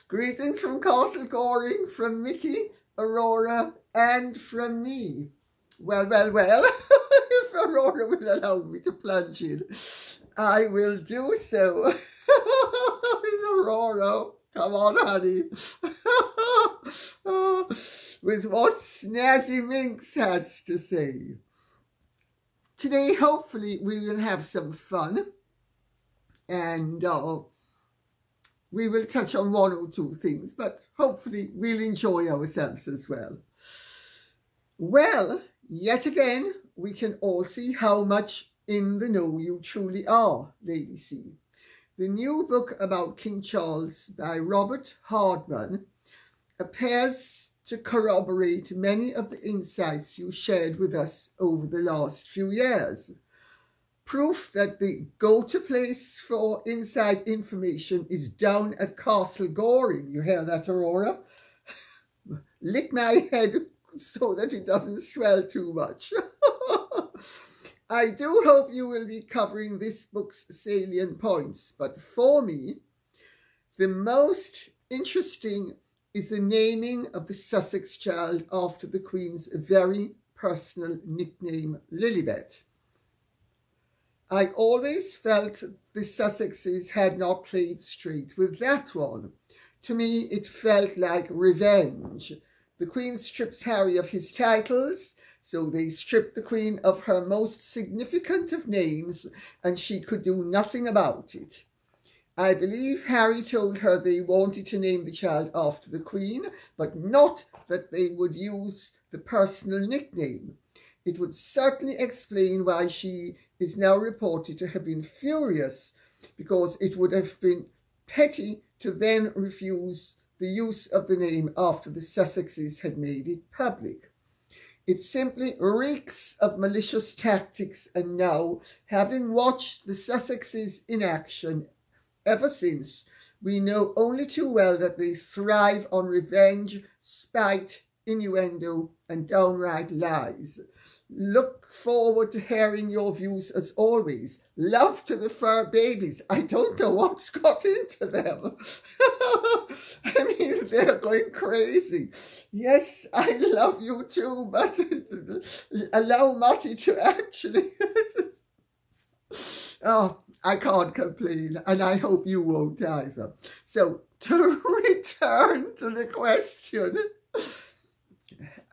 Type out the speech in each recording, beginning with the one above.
Greetings from Castle Goring, from Mickey, Aurora, and from me. Well, if Aurora will allow me to plunge in, I will do so. Aurora, come on, honey. With what Snazzy Minx has to say. Today, hopefully, we will have some fun, and we will touch on one or two things, but hopefully we'll enjoy ourselves as well. Well, yet again, we can all see how much in the know you truly are, Lady C. The new book about King Charles by Robert Hardman appears to corroborate many of the insights you shared with us over the last few years. Proof that the go-to place for inside information is down at Castle Goring. You hear that, Aurora? Lick my head so that it doesn't swell too much. I do hope you will be covering this book's salient points, but for me, the most interesting is the naming of the Sussex child after the Queen's very personal nickname, Lilibet. I always felt the Sussexes had not played straight with that one. To me, it felt like revenge. The Queen strips Harry of his titles, so they stripped the Queen of her most significant of names, and she could do nothing about it. I believe Harry told her they wanted to name the child after the Queen, but not that they would use the personal nickname. It would certainly explain why she is now reported to have been furious, because it would have been petty to then refuse the use of the name after the Sussexes had made it public. It simply reeks of malicious tactics, and now, having watched the Sussexes in action ever since, we know only too well that they thrive on revenge, spite, innuendo, and downright lies. Look forward to hearing your views as always. Love to the fur babies. I don't know what's got into them. I mean, they're going crazy. Yes, I love you too, but allow Matty to actually... Oh, I can't complain, and I hope you won't either. So, to return to the question...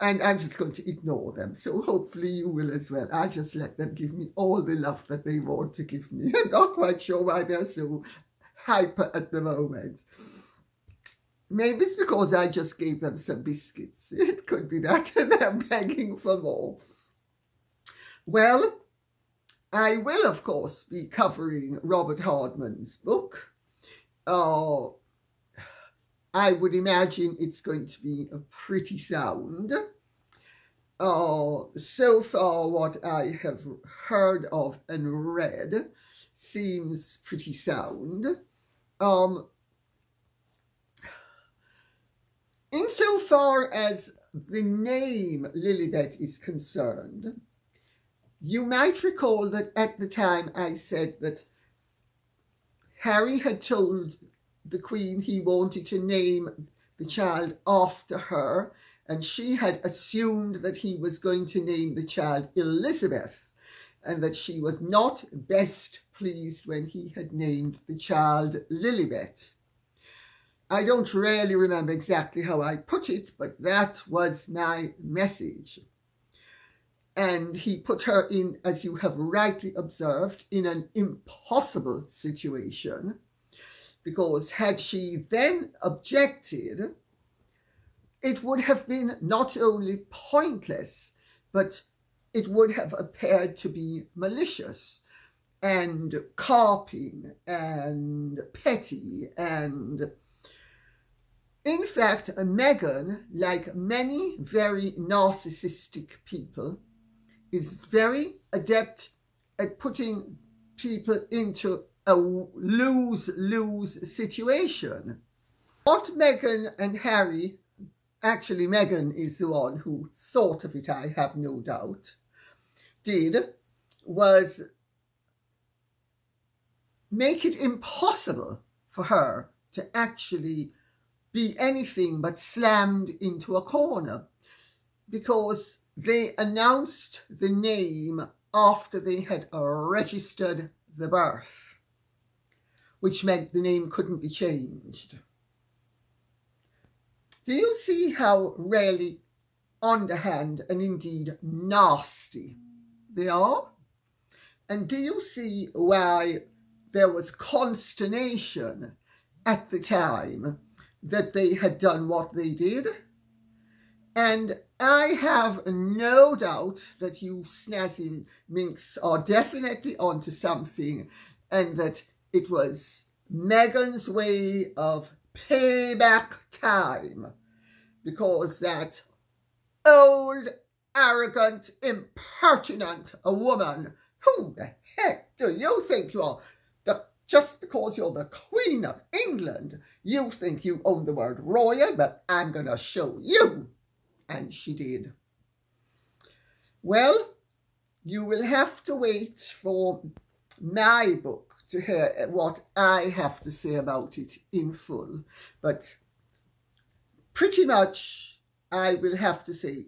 And I'm just going to ignore them, so hopefully you will as well. I just let them give me all the love that they want to give me. I'm not quite sure why they're so hyper at the moment. Maybe it's because I just gave them some biscuits. It could be that, and they're begging for more. Well, I will, of course, be covering Robert Hardman's book. I would imagine it's going to be a pretty sound. So far, what I have heard of and read seems pretty sound. Insofar as the name Lilibet is concerned, you might recall that at the time I said that Harry had told the Queen he wanted to name the child after her, and she had assumed that he was going to name the child Elizabeth, and that she was not best pleased when he had named the child Lilibet. I don't really remember exactly how I put it, but that was my message. And he put her in, as you have rightly observed, in an impossible situation, because had she then objected, it would have been not only pointless, but it would have appeared to be malicious and carping and petty. And in fact, Meghan, like many very narcissistic people, is very adept at putting people into a lose-lose situation. What Meghan and Harry actually Meghan is the one who thought of it, I have no doubt, did was make it impossible for her to actually be anything but slammed into a corner, because they announced the name after they had registered the birth, which meant the name couldn't be changed. Do you see how really underhand and indeed nasty they are? And do you see why there was consternation at the time that they had done what they did? And I have no doubt that you snazzy minks are definitely onto something, and that it was Meghan's way of payback time, because that old, arrogant, impertinent woman, who the heck do you think you are? Just because you're the Queen of England, you think you own the word royal, but I'm going to show you. And she did. Well, you will have to wait for my book to hear what I have to say about it in full. But pretty much I will have to say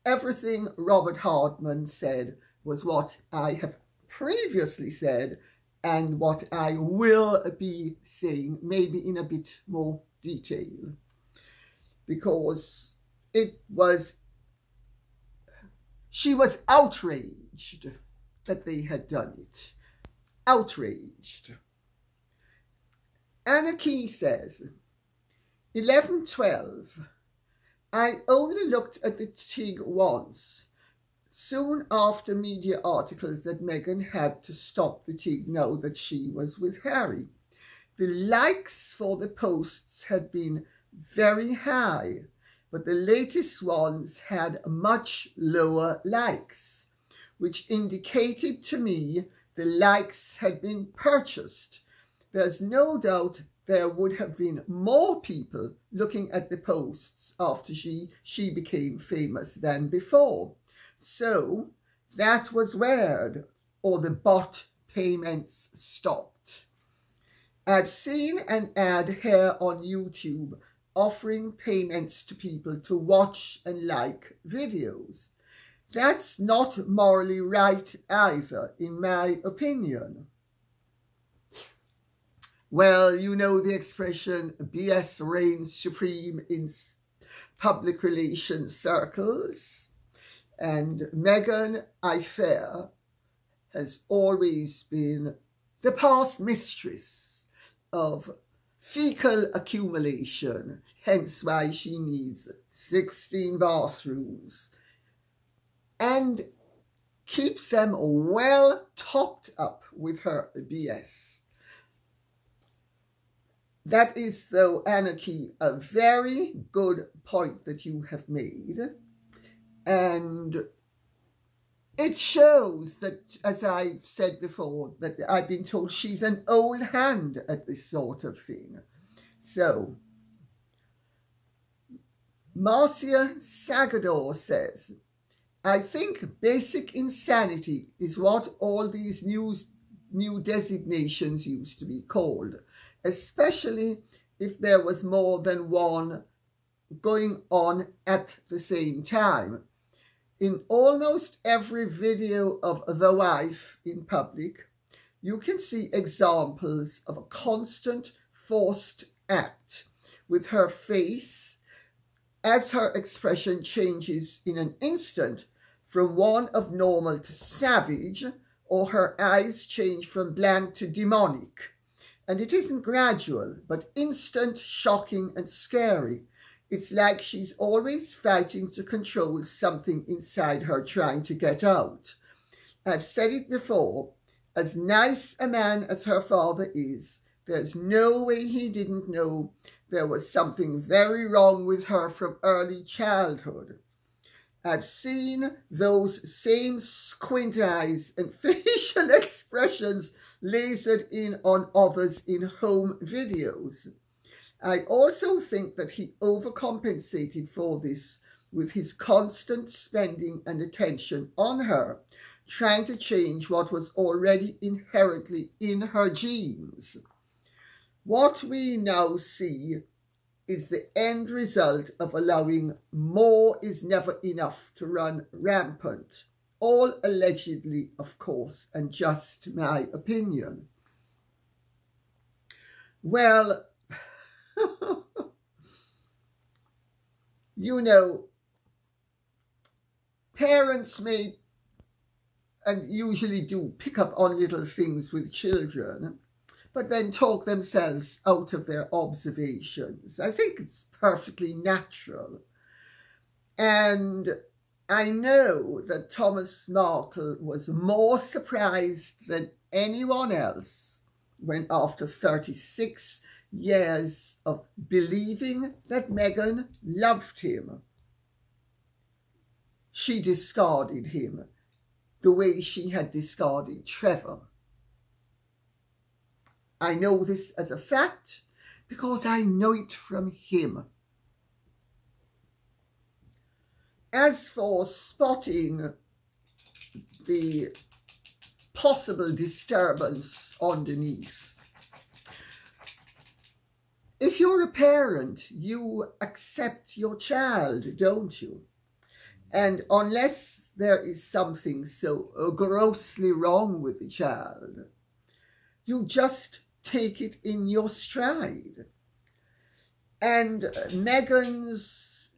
everything Robert Hardman said was what I have previously said, and what I will be saying, maybe in a bit more detail, because she was outraged that they had done it. Outraged. Anna Key says, 11:12, I only looked at the TIG once, soon after media articles that Meghan had to stop the TIG now that she was with Harry. The likes for the posts had been very high, but the latest ones had much lower likes, which indicated to me the likes had been purchased. There's no doubt there would have been more people looking at the posts after she became famous than before. So that was weird, or the bot payments stopped. I've seen an ad here on YouTube offering payments to people to watch and like videos. That's not morally right either, in my opinion. Well, you know the expression, BS reigns supreme in public relations circles. And Meghan, I fear, has always been the past mistress of fecal accumulation, hence why she needs 16 bathrooms, and keeps them well topped up with her BS. That is, though, Anarchy, a very good point that you have made. And it shows that, as I've said before, that I've been told she's an old hand at this sort of thing. So, Marcia Sagador says, I think basic insanity is what all these new designations used to be called, especially if there was more than one going on at the same time. In almost every video of the wife in public, you can see examples of a constant forced act with her face as her expression changes in an instant from one of normal to savage, or her eyes change from blank to demonic. And it isn't gradual, but instant, shocking and scary. It's like she's always fighting to control something inside her trying to get out. I've said it before, as nice a man as her father is, there's no way he didn't know there was something very wrong with her from early childhood. I've seen those same squint eyes and facial expressions lasered in on others in home videos. I also think that he overcompensated for this with his constant spending and attention on her, trying to change what was already inherently in her genes. What we now see is the end result of allowing more is never enough to run rampant. All allegedly, of course, and just my opinion. Well, you know, parents may and usually do pick up on little things with children, but then talk themselves out of their observations. I think it's perfectly natural. And I know that Thomas Markle was more surprised than anyone else when, after 36 years of believing that Meghan loved him, she discarded him the way she had discarded Trevor. I know this as a fact because I know it from him. As for spotting the possible disturbance underneath, if you're a parent, you accept your child, don't you? And unless there is something so grossly wrong with the child, you just take it in your stride. And Meghan's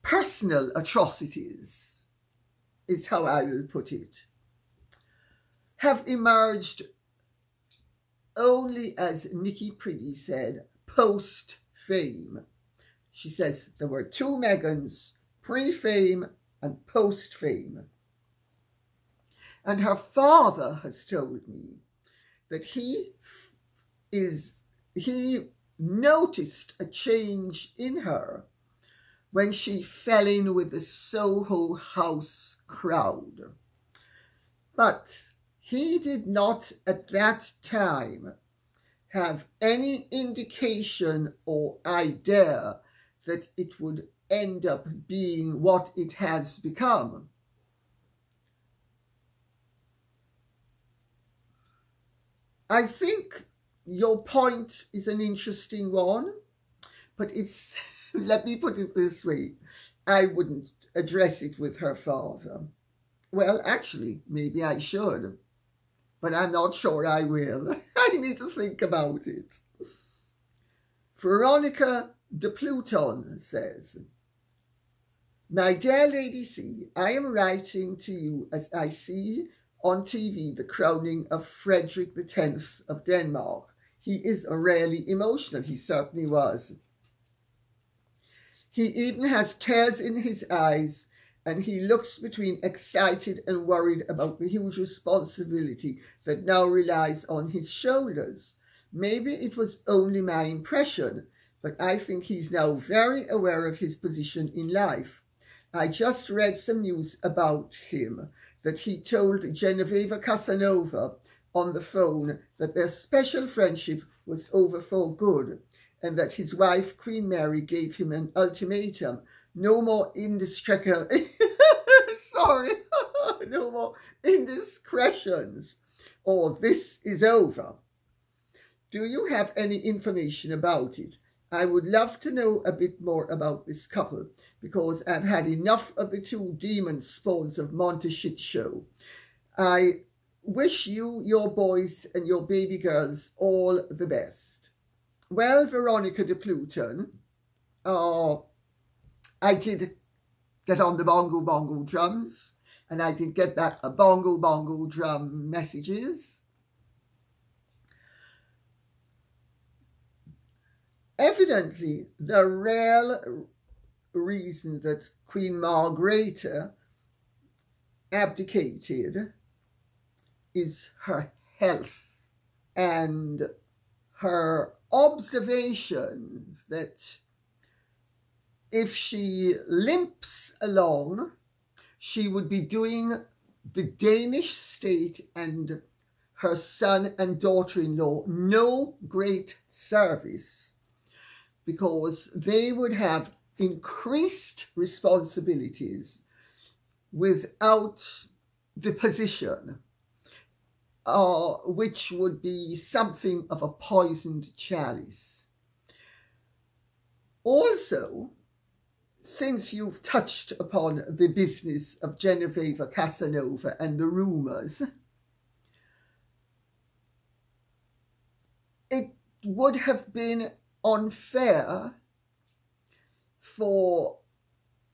personal atrocities, is how I will put it, have emerged only, as Nikki Priddy said, post-fame. She says there were two Meghans, pre-fame and post-fame. And her father has told me that he noticed a change in her when she fell in with the Soho House crowd. But he did not at that time have any indication or idea that it would end up being what it has become. I think your point is an interesting one, but it's, let me put it this way, I wouldn't address it with her father. Well, actually, maybe I should, but I'm not sure I will. I need to think about it. Veronica de Pluton says, "My dear Lady C, I am writing to you as I see on TV the crowning of Frederick X of Denmark. He is rarely emotional. He certainly was. He even has tears in his eyes, and he looks between excited and worried about the huge responsibility that now relies on his shoulders. Maybe it was only my impression, but I think he's now very aware of his position in life. I just read some news about him, that he told Genoveva Casanova on the phone that their special friendship was over for good, and that his wife, Queen Mary, gave him an ultimatum: no more no more indiscretions, or this is over. Do you have any information about it? I would love to know a bit more about this couple, because I've had enough of the two demon spawns of Monte Shit Show. I wish you, your boys, and your baby girls all the best." Well, Veronica de Pluton, I did get on the bongo drums, and I did get back a bongo drum messages. Evidently, the real reason that Queen Margarethe abdicated is her health and her observations that if she limps along, she would be doing the Danish state and her son and daughter-in-law no great service, because they would have increased responsibilities without the position, which would be something of a poisoned chalice. Also, since you've touched upon the business of Genoveva Casanova and the rumours, it would have been unfair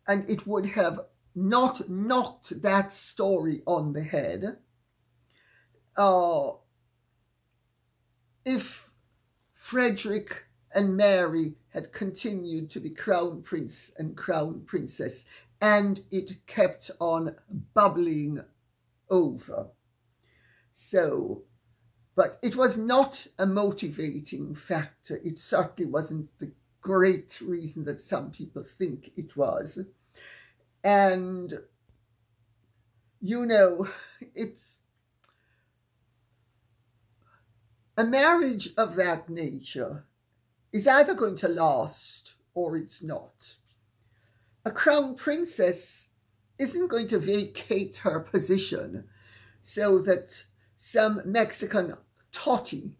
and it would have not knocked that story on the head if Frederick and Mary had continued to be crown prince and crown princess, and it kept on bubbling over. So, but it was not a motivating factor. It certainly wasn't the great reason that some people think it was. And, you know, it's a marriage of that nature is either going to last or it's not. A crown princess isn't going to vacate her position so that some Mexican totty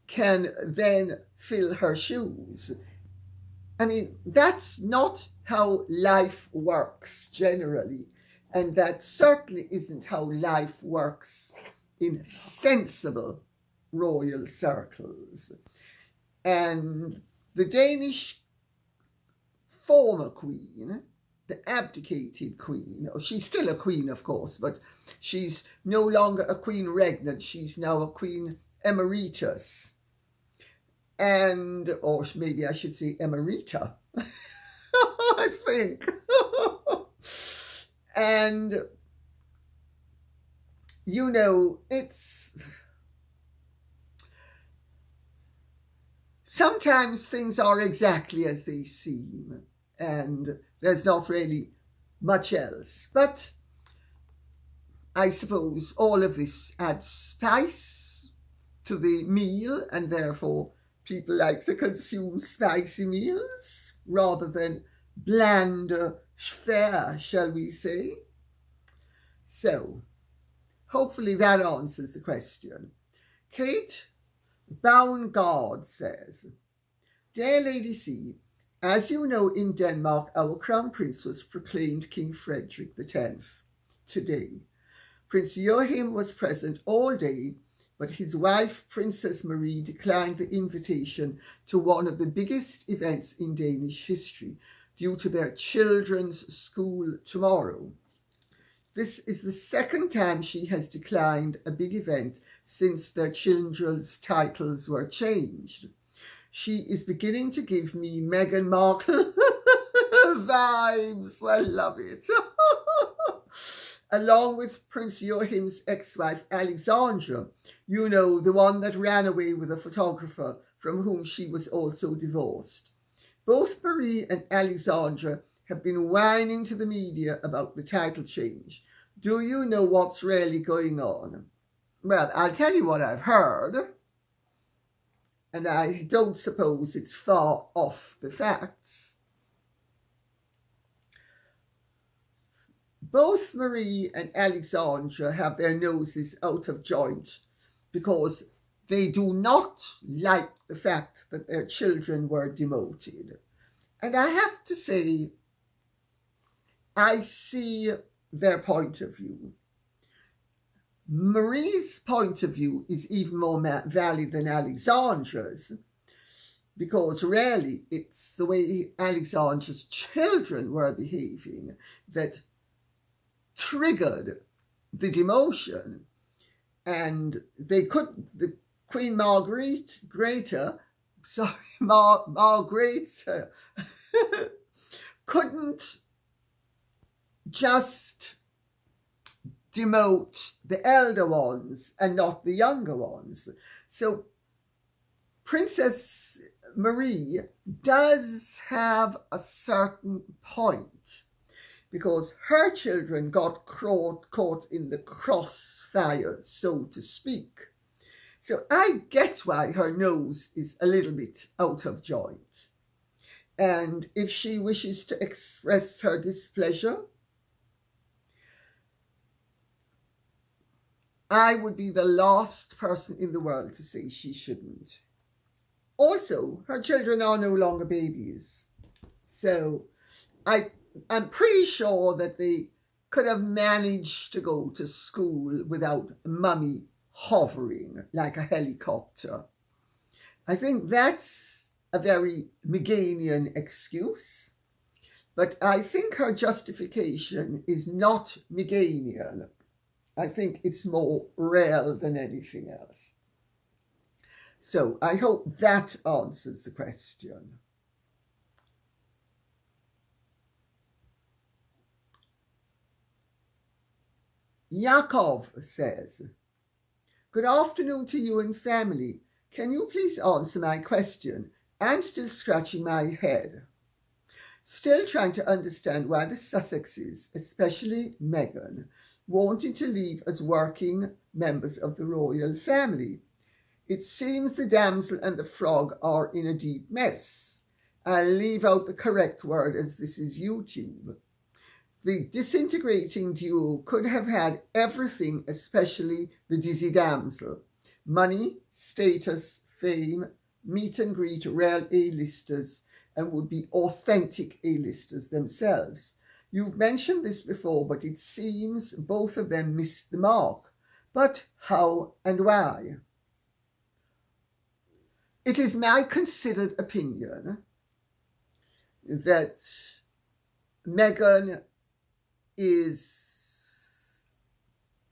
can then fill her shoes. I mean, that's not how life works generally, and that certainly isn't how life works in sensible royal circles. And the Danish former queen, the abdicated queen, she's still a queen, of course, but she's no longer a queen regnant, she's now a queen emeritus. And, or maybe I should say emerita, I think. And, you know, it's... Sometimes things are exactly as they seem, and there's not really much else. But I suppose all of this adds spice to the meal, and therefore people like to consume spicy meals rather than bland fare, shall we say. So, hopefully that answers the question. Kate Baungard says, Dear Lady C, as you know, in Denmark, our crown prince was proclaimed King Frederick X today. Prince Joachim was present all day, but his wife, Princess Marie, declined the invitation to one of the biggest events in Danish history due to their children's school tomorrow. This is the second time she has declined a big event since their children's titles were changed. She is beginning to give me Meghan Markle vibes. I love it. Along with Prince Joachim's ex-wife Alexandra, you know, the one that ran away with a photographer from whom she was also divorced. Both Marie and Alexandra have been whining to the media about the title change. Do you know what's really going on? Well, I'll tell you what I've heard, and I don't suppose it's far off the facts. Both Marie and Alexandra have their noses out of joint because they do not like the fact that their children were demoted. And I have to say, I see their point of view. Marie's point of view is even more valid than Alexandra's, because really it's the way Alexandra's children were behaving that triggered the demotion. And they could, the Queen Margarethe, Margarethe couldn't just demote the elder ones and not the younger ones. So Princess Marie does have a certain point, because her children got caught in the crossfire, so to speak. So I get why her nose is a little bit out of joint. And if she wishes to express her displeasure, I would be the last person in the world to say she shouldn't. Also, her children are no longer babies. So I'm pretty sure that they could have managed to go to school without mummy hovering like a helicopter. I think that's a very Megxanian excuse, but I think her justification is not Megxanian. I think it's more real than anything else. So I hope that answers the question. Yakov says, "Good afternoon to you and family. Can you please answer my question? I'm still scratching my head. Still trying to understand why the Sussexes, especially Meghan, wanting to leave as working members of the royal family. It seems the damsel and the frog are in a deep mess. I'll leave out the correct word as this is YouTube. The disintegrating duo could have had everything, especially the dizzy damsel. Money, status, fame, meet and greet rare A-listers, and would be authentic A-listers themselves. You've mentioned this before, but it seems both of them missed the mark. But how and why? It is my considered opinion that Meghan is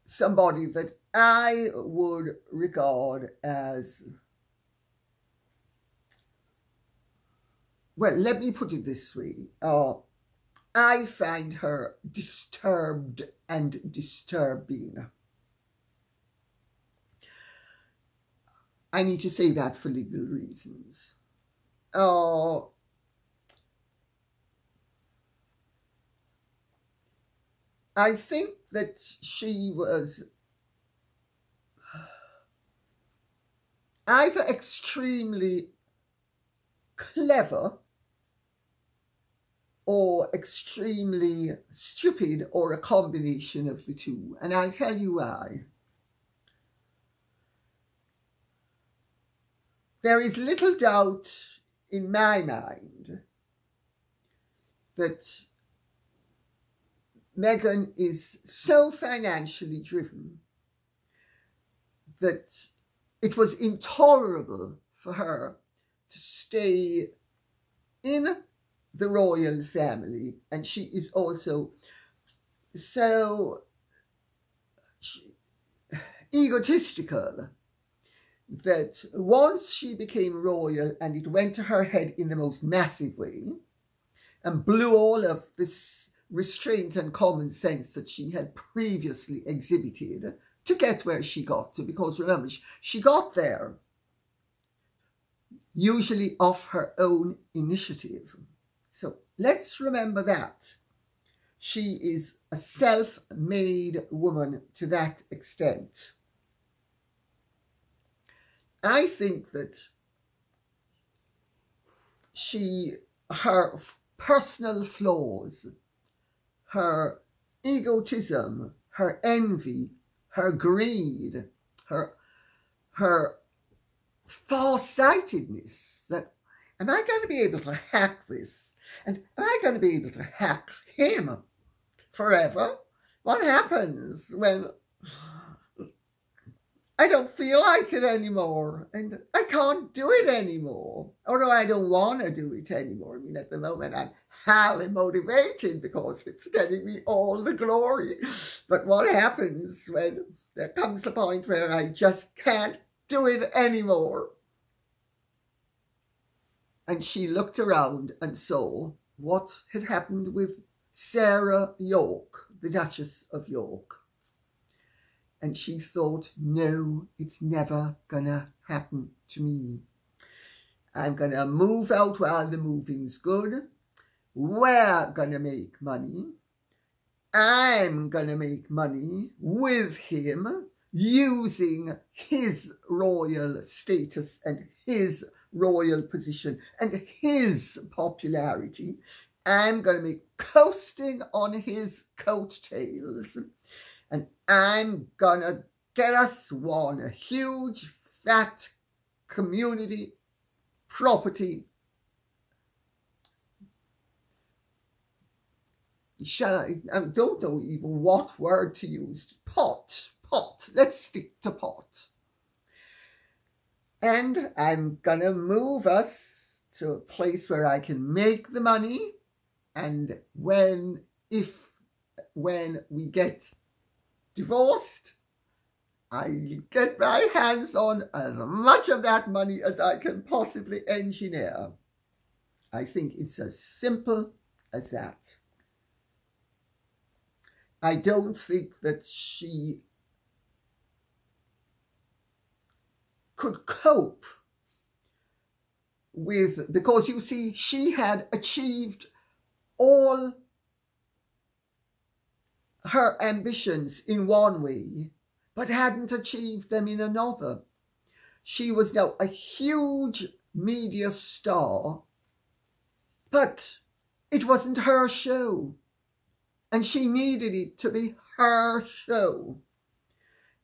somebody that I would regard as, well, let me put it this way. I find her disturbed and disturbing. I need to say that for legal reasons. I think that she was either extremely clever or extremely stupid, or a combination of the two. And I'll tell you why. There is little doubt in my mind that Meghan is so financially driven that it was intolerable for her to stay in the royal family, and she is also so egotistical that once she became royal and it went to her head in the most massive way and blew all of this restraint and common sense that she had previously exhibited to get where she got to, because remember, she got there usually off her own initiative. So let's remember that. She is a self-made woman to that extent. I think that her personal flaws, her egotism, her envy, her greed, her far-sightedness, that am I going to be able to hack this? And am I going to be able to hack him forever? What happens when I don't feel like it anymore and I can't do it anymore? Although I don't want to do it anymore. I mean, at the moment I'm highly motivated because it's getting me all the glory. But what happens when there comes the point where I just can't do it anymore? And she looked around and saw what had happened with Sarah York, the Duchess of York. And she thought, no, it's never gonna happen to me. I'm gonna move out while the moving's good. We're gonna make money. I'm gonna make money with him. using his royal status and his royal position and his popularity. I'm going to be coasting on his coattails, and I'm going to get us one huge fat community property. I don't know even what word to use. Pot. Let's stick to pot. And I'm gonna move us to a place where I can make the money. And when we get divorced, I get my hands on as much of that money as I can possibly engineer. I think it's as simple as that. I don't think that she could cope with, because you see, she had achieved all her ambitions in one way, but hadn't achieved them in another. She was now a huge media star, but it wasn't her show. And she needed it to be her show.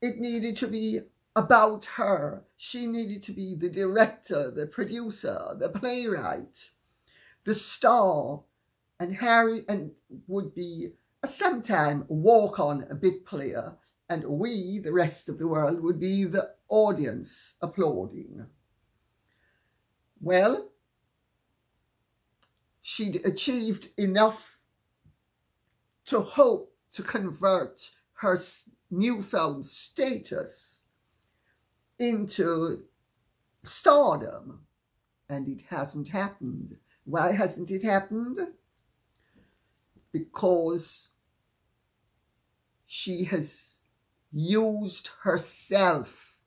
It needed to be about her. She needed to be the director, the producer, the playwright, the star. And Harry would be sometime walk-on a bit player. And we, the rest of the world, would be the audience applauding. Well, she'd achieved enough to hope to convert her newfound status into stardom. And it hasn't happened. Why hasn't it happened? Because she has used herself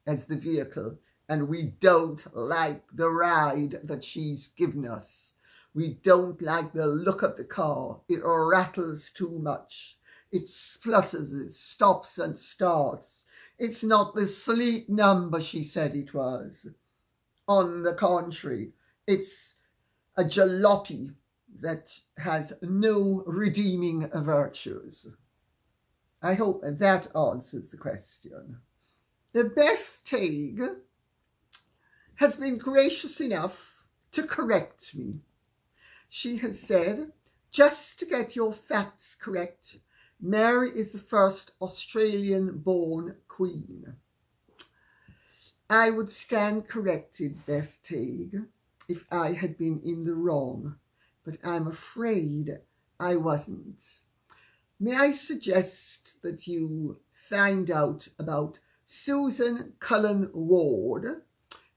as the vehicle, and we don't like the ride that she's given us. We don't like the look of the car. It rattles too much. It splutters, it stops and starts. It's not the sleek number she said it was. On the contrary, it's a jalopy that has no redeeming virtues. I hope that answers the question. The Beth Tague has been gracious enough to correct me. She has said, just to get your facts correct, Mary is the first Australian-born queen. I would stand corrected, Beth Tague, if I had been in the wrong, but I'm afraid I wasn't. May I suggest that you find out about Susan Cullen Ward,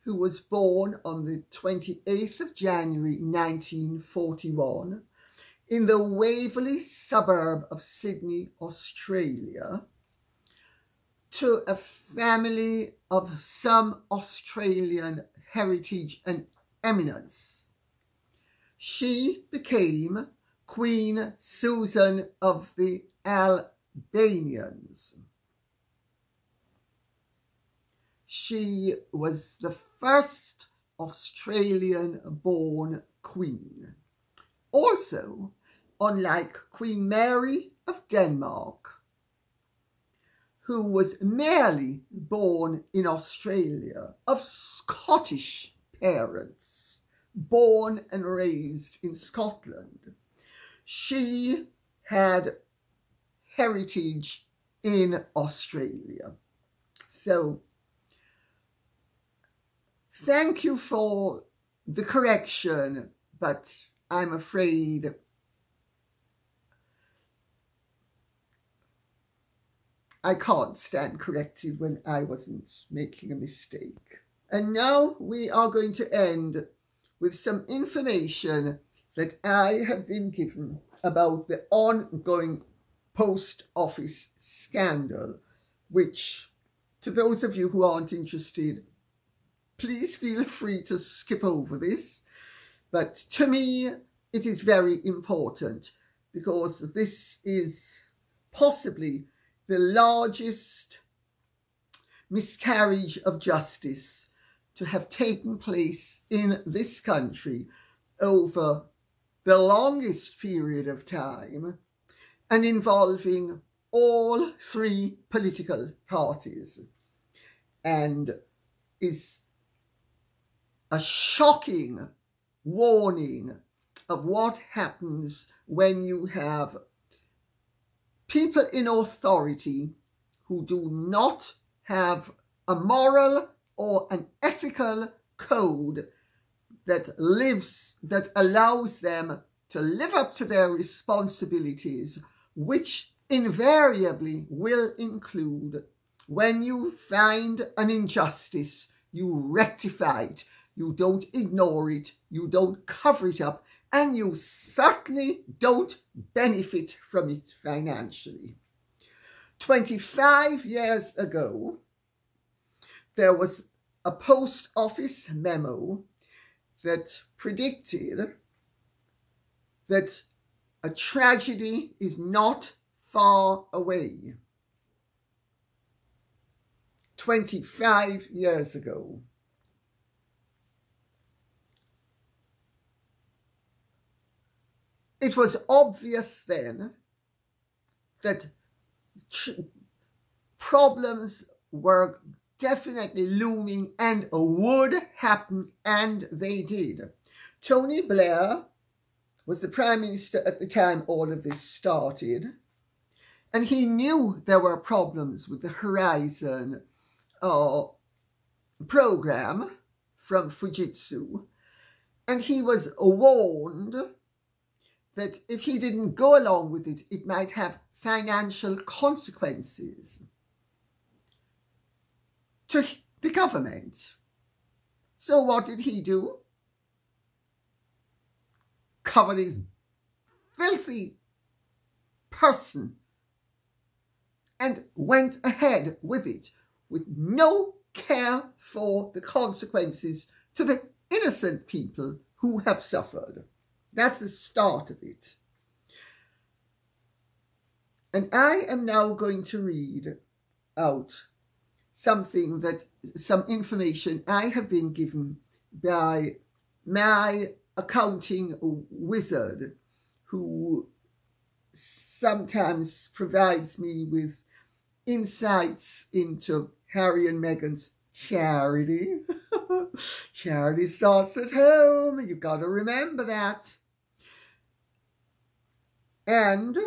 who was born on the 28th of January 1941 in the Waverley suburb of Sydney, Australia, to a family of some Australian heritage and eminence. She became Queen Susan of the Albanians. She was the first Australian-born queen. Also, unlike Queen Mary of Denmark, who was merely born in Australia of Scottish parents, born and raised in Scotland, she had heritage in Australia. So, thank you for the correction, but I'm afraid I can't stand corrected when I wasn't making a mistake. And now we are going to end with some information that I have been given about the ongoing post office scandal, which, to those of you who aren't interested, please feel free to skip over this. But to me, it is very important because this is possibly the largest miscarriage of justice to have taken place in this country over the longest period of time and involving all three political parties, and is a shocking warning of what happens when you have people in authority who do not have a moral or an ethical code that allows them to live up to their responsibilities, which invariably will include, when you find an injustice, you rectify it, you don't ignore it, you don't cover it up, and you certainly don't benefit from it financially. 25 years ago, there was a post office memo that predicted that a tragedy is not far away. 25 years ago. It was obvious then that problems were definitely looming and would happen, and they did. Tony Blair was the Prime Minister at the time all of this started, and he knew there were problems with the Horizon program from Fujitsu, and he was warned that if he didn't go along with it, it might have financial consequences to the government. So what did he do? Covered his filthy person and went ahead with it with no care for the consequences to the innocent people who have suffered. That's the start of it. And I am now going to read out some information I have been given by my accounting wizard, who sometimes provides me with insights into Harry and Meghan's charity. Charity starts at home. You've got to remember that. And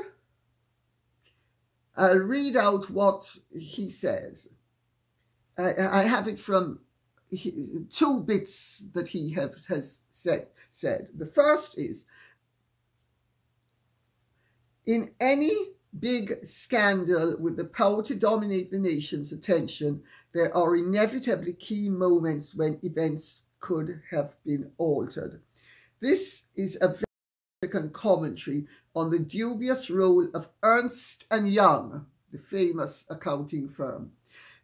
I'll read out what he says. I have it from two bits that he has said. The first is, in any big scandal with the power to dominate the nation's attention, there are inevitably key moments when events could have been altered. This is a very commentary on the dubious role of Ernst & Young, the famous accounting firm,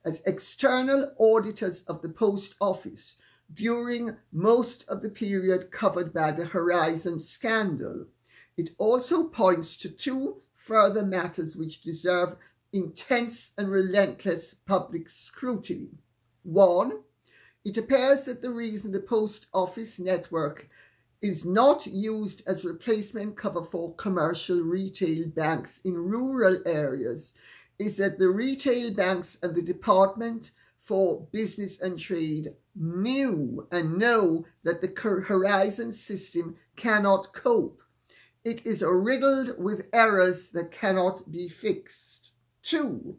as external auditors of the Post Office during most of the period covered by the Horizon scandal. It also points to two further matters which deserve intense and relentless public scrutiny. One, it appears that the reason the Post Office network is not used as replacement cover for commercial retail banks in rural areas is that the retail banks and the Department for Business and Trade knew and know that the Horizon system cannot cope. It is riddled with errors that cannot be fixed. Two,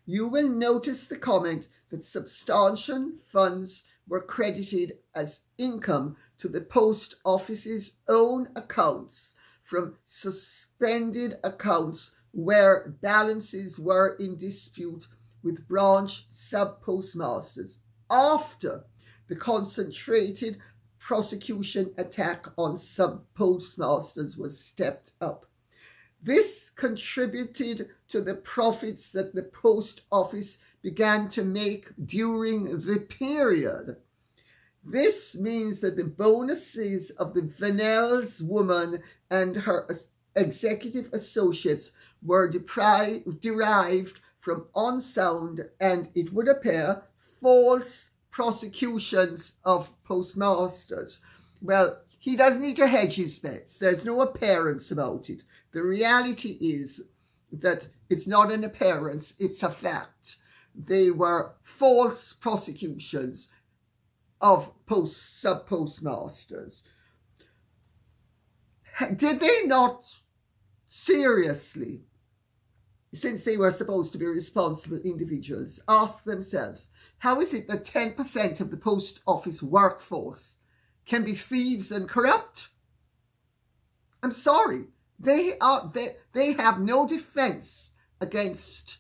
you will notice the comment that substantial funds were credited as income to the Post Office's own accounts from suspended accounts where balances were in dispute with branch sub-postmasters after the concentrated prosecution attack on sub-postmasters was stepped up. This contributed to the profits that the Post Office began to make during the period. This means that the bonuses of the Vanel's woman and her executive associates were derived from unsound and, it would appear, false prosecutions of postmasters. Well, he doesn't need to hedge his bets. There's no appearance about it. The reality is that it's not an appearance, it's a fact. They were false prosecutions of sub-postmasters. Did they not seriously, since they were supposed to be responsible individuals, ask themselves, how is it that 10% of the post office workforce can be thieves and corrupt? I'm sorry. They have no defense against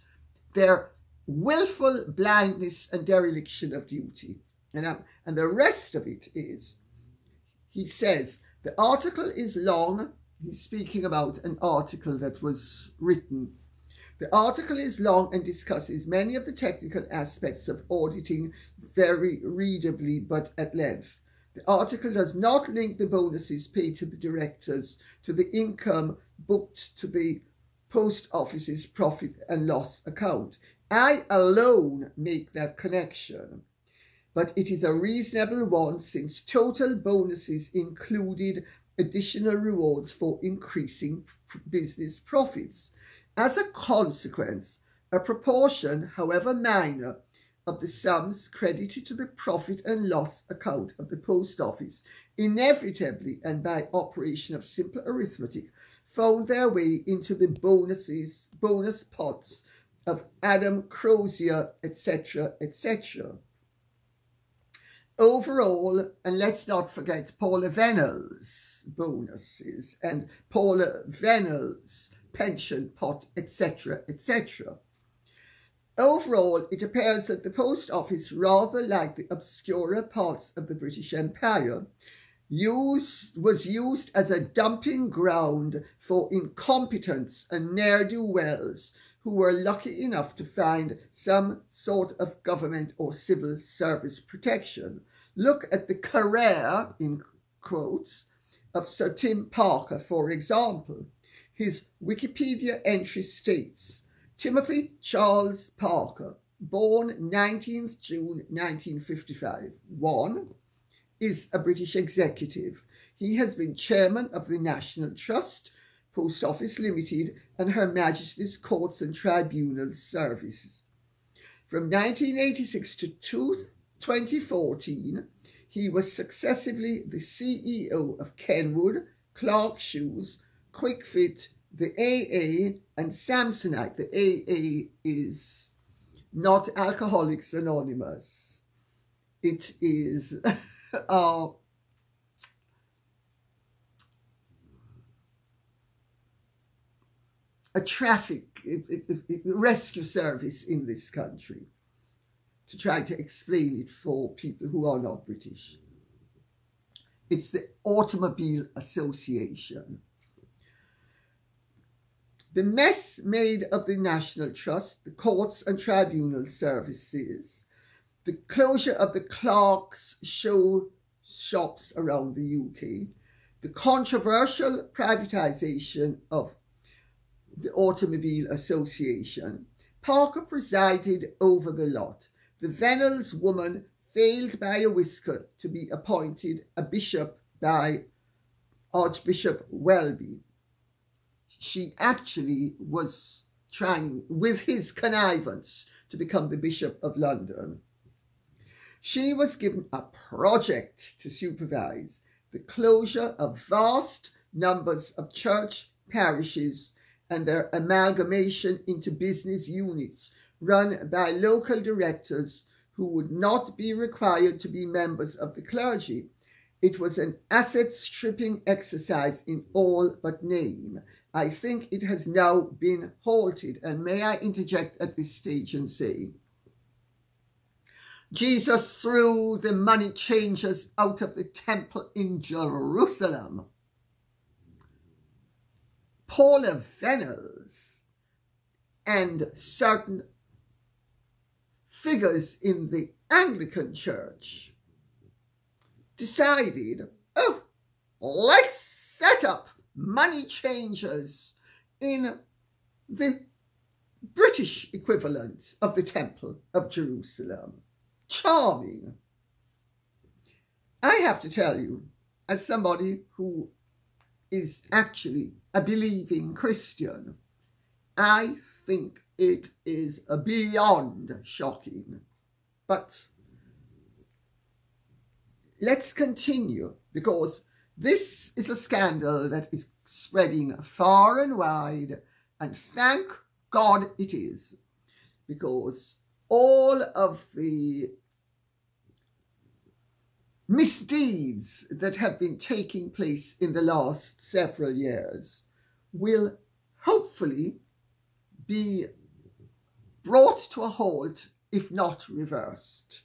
their willful blindness and dereliction of duty. And the rest of it is, he says, the article is long. He's speaking about an article that was written. The article is long and discusses many of the technical aspects of auditing very readably, but at length. The article does not link the bonuses paid to the directors to the income booked to the post office's profit and loss account. I alone make that connection, but it is a reasonable one since total bonuses included additional rewards for increasing business profits. As a consequence, a proportion, however minor, of the sums credited to the profit and loss account of the post office inevitably and by operation of simple arithmetic found their way into the bonus pots of Adam Crozier, etc., etc. Overall, and let's not forget Paula Venel's bonuses and Paula Venel's pension pot, etc., etc. Overall, it appears that the post office, rather like the obscurer parts of the British Empire, was used as a dumping ground for incompetents and ne'er-do-wells who were lucky enough to find some sort of government or civil service protection. Look at the career, in quotes, of Sir Tim Parker, for example. His Wikipedia entry states, Timothy Charles Parker, born 19th June 1955, 1, is a British executive. He has been chairman of the National Trust, Post Office Limited, and Her Majesty's Courts and Tribunals Services. From 1986 to 2014, he was successively the CEO of Kenwood, Clark Shoes, Quick Fit, the AA, and Samsonite. The AA is not Alcoholics Anonymous. It is a rescue service in this country, to try to explain it for people who are not British. It's the Automobile Association. The mess made of the National Trust, the courts and tribunal services, the closure of the Clark's show shops around the UK, the controversial privatisation of the Automobile Association. Parker presided over the lot. The Venel's woman failed by a whisker to be appointed a bishop by Archbishop Welby. She actually was trying, with his connivance, to become the Bishop of London. She was given a project to supervise the closure of vast numbers of church parishes and their amalgamation into business units run by local directors who would not be required to be members of the clergy. It was an asset-stripping exercise in all but name. I think it has now been halted. And may I interject at this stage and say, Jesus threw the money changers out of the temple in Jerusalem. Paula Venel's and certain figures in the Anglican Church decided, oh, let's set up money changers in the British equivalent of the Temple of Jerusalem. Charming. I have to tell you, as somebody who is actually a believing Christian, I think it is beyond shocking. But let's continue, because this is a scandal that is spreading far and wide, and thank God it is, because all of the misdeeds that have been taking place in the last several years will hopefully be brought to a halt, if not reversed.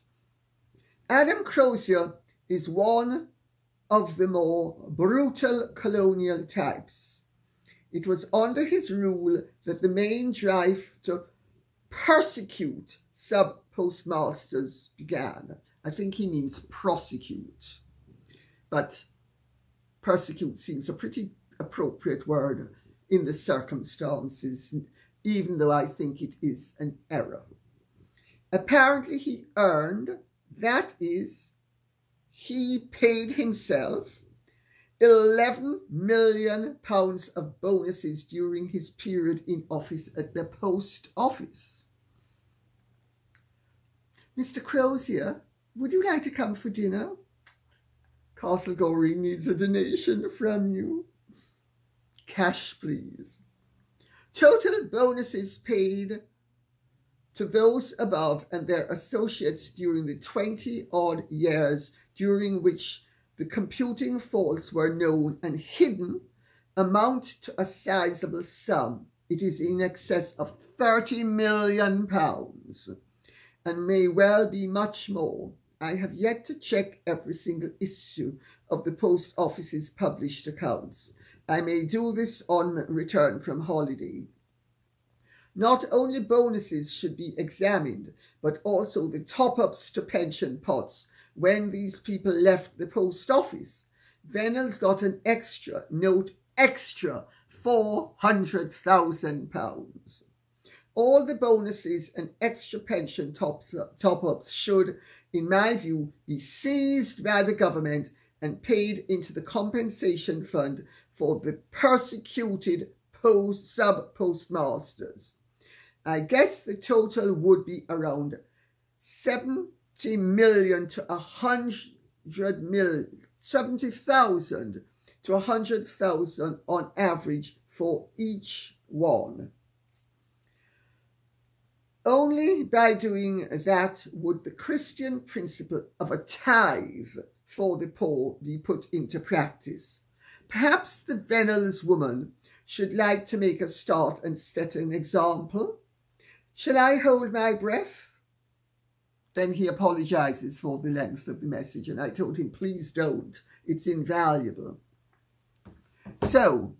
Adam Crozier is one of the more brutal colonial types. It was under his rule that the main drive to persecute sub-postmasters began. I think he means prosecute, but persecute seems a pretty appropriate word in the circumstances, even though I think it is an error. Apparently he earned, that is, he paid himself £11 million of bonuses during his period in office at the post office. Mr. Crozier, would you like to come for dinner? Castle Goring needs a donation from you. Cash, please. Total bonuses paid to those above and their associates during the 20-odd years during which the computing faults were known and hidden amount to a sizable sum. It is in excess of £30 million and may well be much more. I have yet to check every single issue of the post office's published accounts. I may do this on return from holiday. Not only bonuses should be examined, but also the top-ups to pension pots when these people left the post office. Venables got an extra, note extra, £400,000. All the bonuses and extra pension top-ups should, in my view, be seized by the government and paid into the compensation fund for the persecuted sub-postmasters. I guess the total would be around 70,000 to 70,000 to 100,000 on average for each one. Only by doing that would the Christian principle of a tithe for the poor be put into practice. Perhaps the Venables woman should like to make a start and set an example. Shall I hold my breath? Then he apologizes for the length of the message, and I told him, please don't. It's invaluable. So,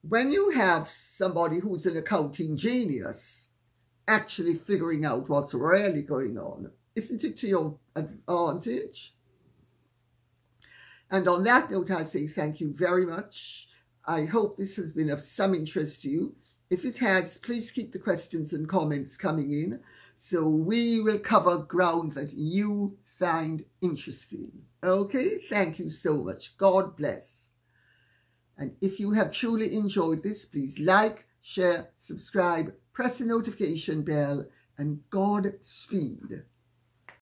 when you have somebody who's an accounting genius actually figuring out what's really going on, isn't it to your advantage? And on that note, I'll say thank you very much. I hope this has been of some interest to you. If it has, please keep the questions and comments coming in, so we will cover ground that you find interesting. Okay, thank you so much. God bless. And if you have truly enjoyed this, please like, share, subscribe, press the notification bell, and Godspeed.